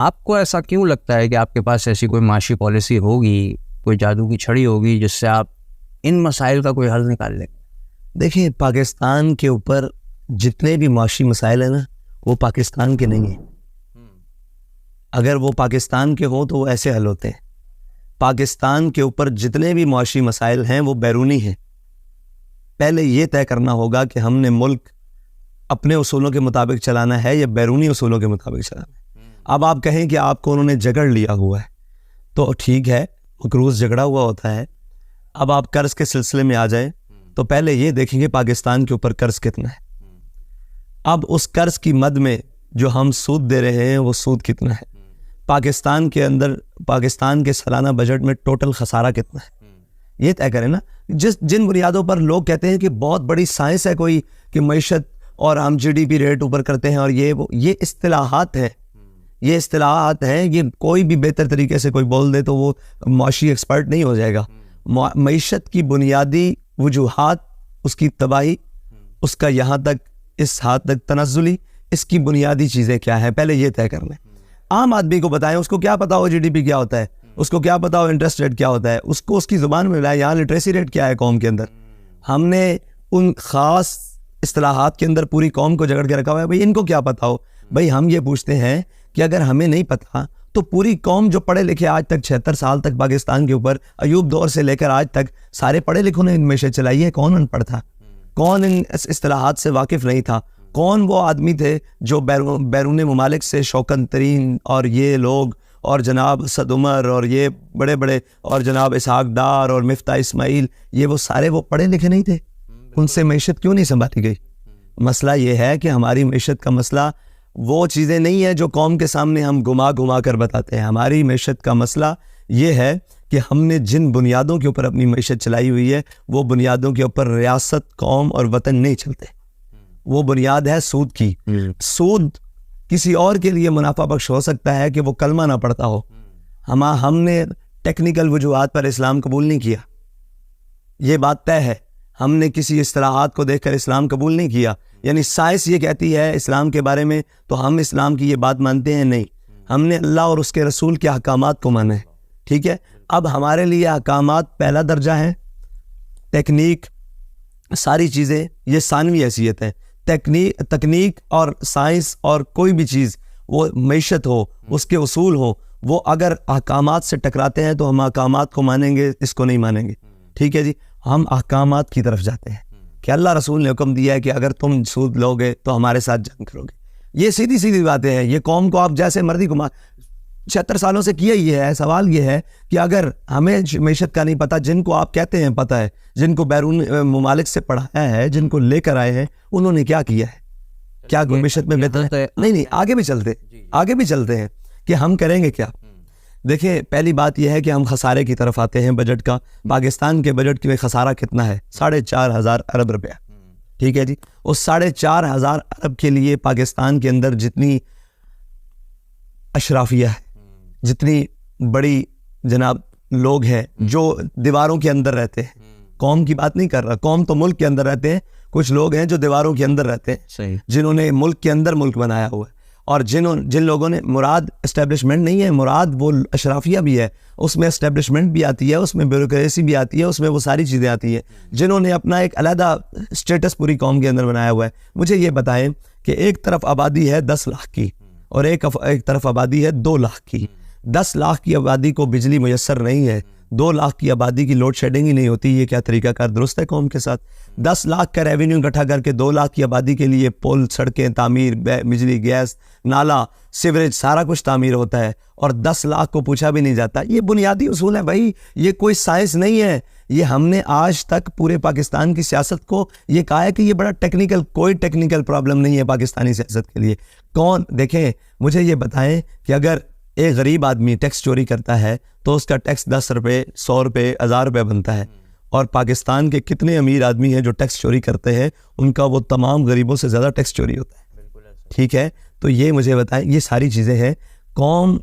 आपको ऐसा क्यों लगता है कि आपके पास ऐसी कोई माशी पॉलिसी होगी, कोई जादू की छड़ी होगी जिससे आप इन मसाइल का कोई हल निकाल लें? देखिए, पाकिस्तान के ऊपर जितने भी माशी मसाइल हैं ना, वो पाकिस्तान के नहीं हैं। अगर वो पाकिस्तान के हों तो वो ऐसे हल होते हैं। पाकिस्तान के ऊपर जितने भी माशी मसाइल हैं वो बैरूनी हैं। पहले ये तय करना होगा कि हमने मुल्क अपने उसूलों के मुताबिक चलाना है या बैरूनी उसूलों के मुताबिक चलाना है। अब आप कहें कि आपको उन्होंने जकड़ लिया हुआ है तो ठीक है, मकरूज झगड़ा हुआ होता है। अब आप कर्ज के सिलसिले में आ जाएं तो पहले ये देखेंगे पाकिस्तान के ऊपर कर्ज कितना है। अब उस कर्ज की मद में जो हम सूद दे रहे हैं वो सूद कितना है। पाकिस्तान के अंदर, पाकिस्तान के सालाना बजट में टोटल खसारा कितना है, ये तय करें ना। जिन बुनियादों पर लोग कहते हैं कि बहुत बड़ी साइंस है कोई कि मईशत और हम GDP रेट ऊपर करते हैं और ये इस्तिलाहात हैं, ये इस्तिलाहात हैं। ये कोई भी बेहतर तरीके से कोई बोल दे तो वो माशी एक्सपर्ट नहीं हो जाएगा। मईशत की बुनियादी वजूहात, उसकी तबाही, उसका यहाँ तक इस हाथ तक तनज़्ज़ुली, इसकी बुनियादी चीज़ें क्या हैं, पहले ये तय कर लें। आम आदमी को बताएं, उसको क्या पता हो GDP क्या होता है, उसको क्या पता हो इंटरेस्ट रेट क्या होता है, उसको उसकी ज़ुबान में मिलाएं यहाँ लिटरेसी रेट क्या है कौम के अंदर। हमने उन ख़ास इस्तिलाहात के अंदर पूरी कौम को जकड़ के रखा हुआ है। भाई इनको क्या पता हो। भाई हम ये पूछते हैं कि अगर हमें नहीं पता तो पूरी कौम जो पढ़े लिखे आज तक 76 साल तक पाकिस्तान के ऊपर अयूब दौर से लेकर आज तक सारे पढ़े लिखों ने इनमें से चलाई है। कौन अनपढ़ था, कौन इन इस्तिलाहात से वाकिफ़ नहीं था, कौन वो आदमी थे जो बैरून ममालिक से शौकत तरीन और ये लोग और जनाब सद उमर और ये बड़े बड़े और जनाब इसहाक डार और मिफ्ता इस्माइल, ये वो सारे वो पढ़े लिखे नहीं थे। उनसे मैशत क्यों नहीं संभाली गई? मसला ये है कि हमारी मैशत का मसला वो चीज़ें नहीं है जो कौम के सामने हम घुमा घुमा कर बताते हैं। हमारी मैशत का मसला ये है कि हमने जिन बुनियादों के ऊपर अपनी मैशत चलाई हुई है वो बुनियादों के ऊपर रियासत, कौम और वतन नहीं चलते। वो बुनियाद है सूद की। सूद किसी और के लिए मुनाफा बख्श हो सकता है कि वो कलमा ना पढ़ता हो। हमने टेक्निकल वजूहात पर इस्लाम कबूल नहीं किया, ये बात तय है। हमने किसी इस्तिलाहात को देखकर इस्लाम कबूल नहीं किया। यानी साइंस ये कहती है इस्लाम के बारे में तो हम इस्लाम की ये बात मानते हैं, नहीं। हमने अल्लाह और उसके रसूल के अहकामात को माना है, ठीक है। अब हमारे लिए अहकामात पहला दर्जा है, टेक्निक सारी चीज़ें ये सानवी हैसियत है। तकनीक और साइंस और कोई भी चीज़, वो मैशत हो, उसके उसूल हो, वो अगर अहकामात से टकराते हैं तो हम अहकामात को मानेंगे, इसको नहीं मानेंगे, ठीक है जी। हम अहकामात की तरफ जाते हैं कि अल्लाह रसूल ने हुक्म दिया है कि अगर तुम सूद लोगे तो हमारे साथ जंग करोगे। ये सीधी सीधी बातें हैं। ये कौम को आप जैसे मर्जी घुमा 76 सालों से किया ये है। सवाल ये है कि अगर हमें मैशत का नहीं पता, जिनको आप कहते हैं पता है, जिनको बैरून ममालिक से पढ़ाया है, जिनको लेकर आए हैं, उन्होंने क्या किया है, क्या मैशत में बेहतर है? नहीं, आगे भी चलते हैं कि हम करेंगे क्या। देखिए, पहली बात यह है कि हम खसारे की तरफ आते हैं बजट का। पाकिस्तान के बजट में खसारा कितना है? 4,500 अरब रुपया, ठीक है जी। उस 4,500 अरब के लिए पाकिस्तान के अंदर जितनी अशराफिया है, जितनी बड़ी जनाब लोग हैं जो दीवारों के अंदर रहते हैं, कौम की बात नहीं कर रहा, कौम तो मुल्क के अंदर रहते हैं, कुछ लोग हैं जो दीवारों के अंदर रहते हैं, जिन्होंने मुल्क के अंदर मुल्क बनाया हुआ है। और जिन लोगों ने, मुराद एस्टेब्लिशमेंट नहीं है, मुराद वो अशराफिया भी है, उसमें एस्टेब्लिशमेंट भी आती है, उसमें ब्यूरोक्रेसी भी आती है, उसमें वो सारी चीज़ें आती हैं, जिन्होंने अपना एक अलग स्टेटस पूरी कौम के अंदर बनाया हुआ है। मुझे ये बताएं कि एक तरफ आबादी है 10 लाख की और एक तरफ आबादी है 2 लाख की। 10 लाख की आबादी को बिजली मुयस्सर नहीं है, 2 लाख की आबादी की लोड शेडिंग ही नहीं होती। ये क्या तरीकाकार दुरुस्त है कौम के साथ? 10 लाख का रेवेन्यू इकट्ठा करके 2 लाख की आबादी के लिए पुल, सड़कें तामीर, बिजली, गैस, नाला, सीवरेज, सारा कुछ तामीर होता है और 10 लाख को पूछा भी नहीं जाता। ये बुनियादी उसूल है भाई, ये कोई साइंस नहीं है। ये हमने आज तक पूरे पाकिस्तान की सियासत को ये कहा है कि ये बड़ा टेक्निकल, कोई टेक्निकल प्रॉब्लम नहीं है पाकिस्तानी सियासत के लिए। कौन, देखें मुझे ये बताएं कि अगर एक गरीब आदमी टैक्स चोरी करता है तो उसका टैक्स 10 रुपये, 100 रुपये, 1000 रुपये बनता है, और पाकिस्तान के कितने अमीर आदमी हैं जो टैक्स चोरी करते हैं, उनका वो तमाम गरीबों से ज़्यादा टैक्स चोरी होता है, ठीक है। तो ये मुझे बताएं, ये सारी चीज़ें हैं। कौम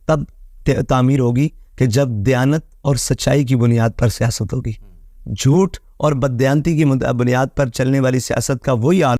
तब तामीर होगी कि जब दयानत और सच्चाई की बुनियाद पर सियासत होगी। झूठ और बददयांती की बुनियाद पर चलने वाली सियासत का वही